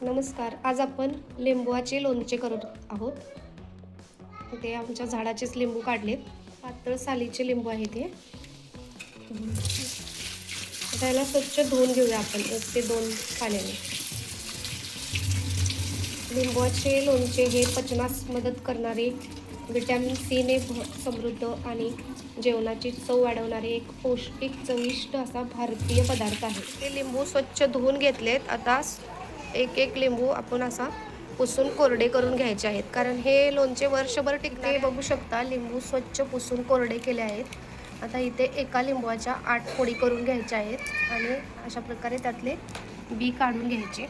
नमस्कार. आज आपण लिंबूचे लोणचे करत आहोत. ते आमच्या झाडाचेच लिंबू काढलेत. पातळ सालीचे लिंबू आहेत हे. त्याला स्वच्छ धुवून घेऊया आपण 1 ते 2 पाण्याने. लिंबूचे लोणचे हे पचनास मदत करणारे, व्हिटॅमिन सी ने समृद्ध आणि जेवणाची चव वाढवणारे एक पौष्टिक चविष्ट असा भारतीय पदार्थ आहे. ते लिंबू स्वच्छ धुवून घेतलेत. आता एक एक लिंबू आपण असा पुसून कोरडे करून घ्यायचे आहेत, कारण हे लोणचे वर्षभर टिकते. बघू शकता लिंबू स्वच्छ पुसून कोरडे केले आहेत. आता इथे एका लिंबूच्या 8 फोडी करून घ्यायच्या आहेत आणि अशा प्रकारे त्यातले बी काढून घ्यायचे,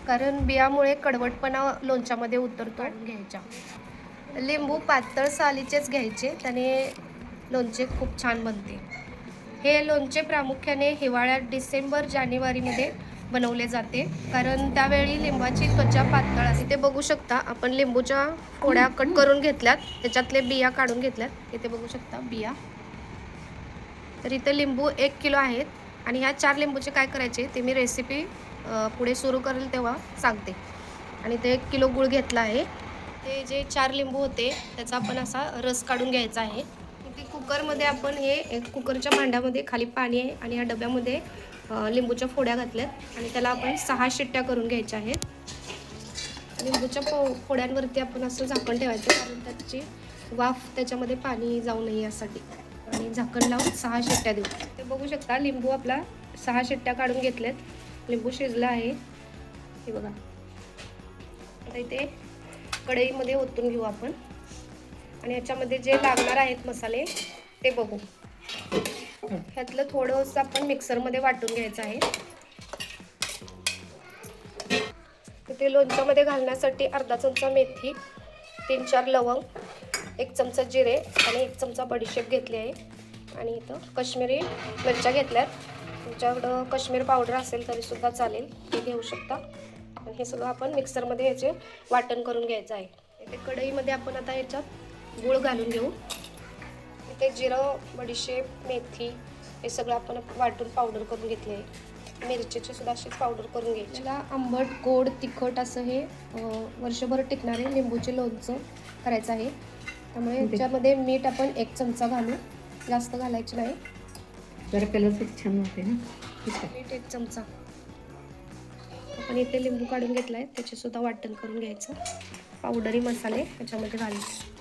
कारण बियामुळे कडवटपणा लोणच्यामध्ये उतरतो. घ्यायच्या. लिंबू पातळ सालीचेच घ्यायचे, त्याने लोणचे खूप छान बनते. हे लोणचे प्रामुख्याने हिवाळ्यात डिसेंबर जानेवारीमध्ये बनवले जाते, कारण त्यावेळी लिंबाची त्वचा पातळ असते. ते बघू शकता आपण लिंबूच्या फोड्या कट करून घेतल्यात, त्याच्यातले बिया काढून घेतल्यात. इथे बघू शकता बिया. तर इथे लिंबू 1 किलो आहेत आणि ह्या 4 लिंबूचे काय करायचे ते मी रेसिपी पुढे सुरू करेल तेव्हा सांगते. आणि ते 1 किलो गूळ घेतला आहे. ते जे 4 लिंबू होते त्याचा आपण असा रस काढून घ्यायचा आहे. इथे कुकरमध्ये आपण हे कुकरच्या भांड्यामध्ये खाली पाणी आहे आणि या डब्यामध्ये लिंबूच्या फोड्या घातल्यात आणि त्याला आपण 6 शिट्ट्या करून घ्यायच्या आहेत. लिंबूच्या फोड्यांवरती आपण असं झाकण ठेवायचं, कारण त्याची वाफ त्याच्यामध्ये पाणी जाऊ नये यासाठी. आणि झाकण लावून 6 शिट्ट्या देऊ. ते बघू शकता लिंबू आपला 6 शिट्ट्या काढून घेतल्यात. लिंबू शिजला आहे हे बघा. आता इथे कढईमध्ये ओतून घेऊ आपण आणि याच्यामध्ये जे लागणार आहेत मसाले ते बघू. ह्यातलं थोडंसं आपण मिक्सरमध्ये वाटून घ्यायचं आहे. ते लोणच्यामध्ये घालण्यासाठी अर्धा चमचा मेथी, 3-4 लवंग, 1 चमचा जिरे आणि 1 चमचा बडीशेप घेतली आहे. आणि इथं काश्मीरी मिरच्या घेतल्यात. तुमच्याकडं काश्मीर पावडर असेल तरी सुद्धा चालेल, ते घेऊ शकता. आणि हे सगळं आपण मिक्सरमध्ये ह्याचे वाटण करून घ्यायचं आहे. इथे कढईमध्ये आपण आता ह्याच्यात गूळ घालून घेऊ. इथे जिरं, बडीशेप, मेथी हे सगळं आपण वाटून पावडर करून घेतले आहे. मिरचीची सुद्धा अशीच पावडर करून घ्यायची. त्याला आंबट, गोड, तिखट असं हे वर्षभर टिकणारे लिंबूचे लोणचं करायचं आहे. त्यामुळे ह्याच्यामध्ये मीठ आपण 1 चमचा घालू, जास्त घालायचे नाही. जरा कलर खूप छान होते ना. मीठ 1 चमचा. आपण इथे लिंबू काढून घेतला आहे, त्याचे सुद्धा वाटण करून घ्यायचं. पावडरी मसाले ह्याच्यामध्ये घालायचे.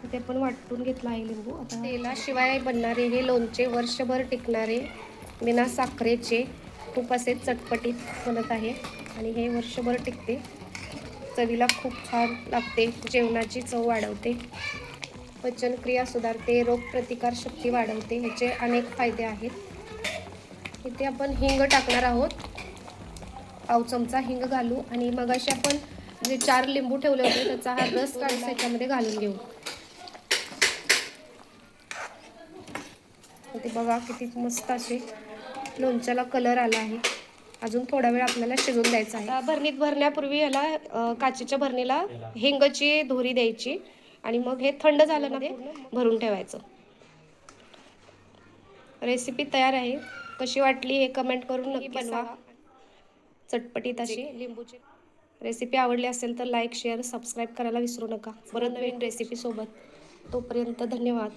इथे पण वाटून घेतला आहे लिंबू. आता तेलाशिवाय बनणारे हे लोणचे वर्षभर टिकणारे, बिना साखरेचे, खूप असे चटपटीत बनत आहे आणि हे वर्षभर टिकते. चवीला खूप छान लागते, जेवणाची चव वाढवते, पचनक्रिया सुधारते, रोगप्रतिकारशक्ती वाढवते. ह्याचे अनेक फायदे आहेत. इथे आपण हिंग टाकणार आहोत. पाव चमचा हिंग घालू आणि मगाशी आपण जे 4 लिंबू ठेवले होते त्याचा हा रस काढून ह्याच्यामध्ये घालून घेऊ. ते बघा किती मस्त असे लोणच्याला कलर आला आहे. अजून थोडा वेळ आपल्याला शिजून द्यायचा आहे. भरणीत भरण्यापूर्वी याला काचेच्या भरणीला हिंगची धुरी द्यायची आणि मग हे थंड झालं ना भरून ठेवायचं. रेसिपी तयार आहे. कशी वाटली हे कमेंट करून नक्की बनवा. चटपटीत अशी लिंबूची रेसिपी आवडली असेल तर लाईक, शेअर, सबस्क्राईब करायला विसरू नका. परत नवीन रेसिपी सोबत. तोपर्यंत धन्यवाद.